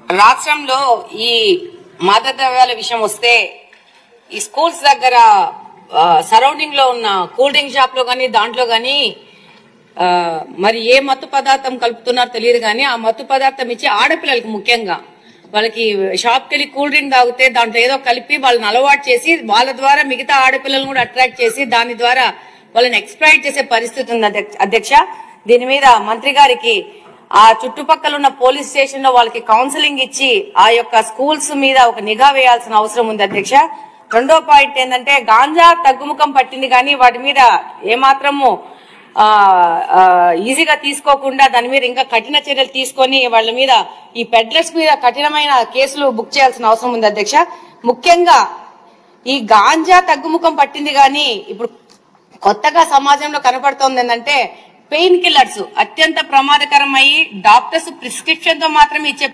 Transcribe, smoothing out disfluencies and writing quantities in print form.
రాష్ట్రంలో ఈ మాదక ద్రవ్యాల విషయం వస్తే ఈ స్కూల్స్ దగ్గర సరౌండింగ్ లో ఉన్న కూల్ డ్రింక్ షాప్ లో గానీ దాంట్లో గానీ మరి ఏ మత్తు పదార్థం కలుపుతున్నారో తెలియదు కానీ ఆ మత్తు పదార్థం ఇచ్చి ఆడపిల్లలకి ముఖ్యంగా వాళ్ళకి షాప్ కెళ్ళి కూల్ డ్రింక్ తాగితే దాంట్లో ఏదో కలిపి వాళ్ళని అలవాటు చేసి వాళ్ళ ద్వారా మిగతా ఆడపిల్లలను కూడా అట్రాక్ట్ చేసి దాని ద్వారా వాళ్ళని ఎక్స్‌ప్లాయిట్ చేసే పరిస్థితి ఉంది అధ్యక్ష. దీని మీద మంత్రి గారికి ఆ చుట్టుపక్కల ఉన్న పోలీస్ స్టేషన్ లో వాళ్ళకి కౌన్సిలింగ్ ఇచ్చి ఆ యొక్క స్కూల్స్ మీద ఒక నిఘా వేయాల్సిన అవసరం ఉంది అధ్యక్ష. రెండో పాయింట్ ఏంటంటే గాంజా తగ్గుముఖం పట్టింది కానీ వాటి మీద ఏమాత్రము ఈజీగా తీసుకోకుండా దాని మీద ఇంకా కఠిన చర్యలు తీసుకొని వాళ్ళ మీద ఈ పెడ్లర్స్ మీద కఠినమైన కేసులు బుక్ చేయాల్సిన అవసరం ఉంది అధ్యక్ష. ముఖ్యంగా ఈ గాంజా తగ్గుముఖం పట్టింది కానీ ఇప్పుడు కొత్తగా సమాజంలో కనపడుతోంది ఏంటంటే పెయిన్ కిల్లర్స్ అత్యంత ప్రమాదకరమయ్యి డాక్టర్స్ ప్రిస్క్రిప్షన్ తో మాత్రమే ఇచ్చే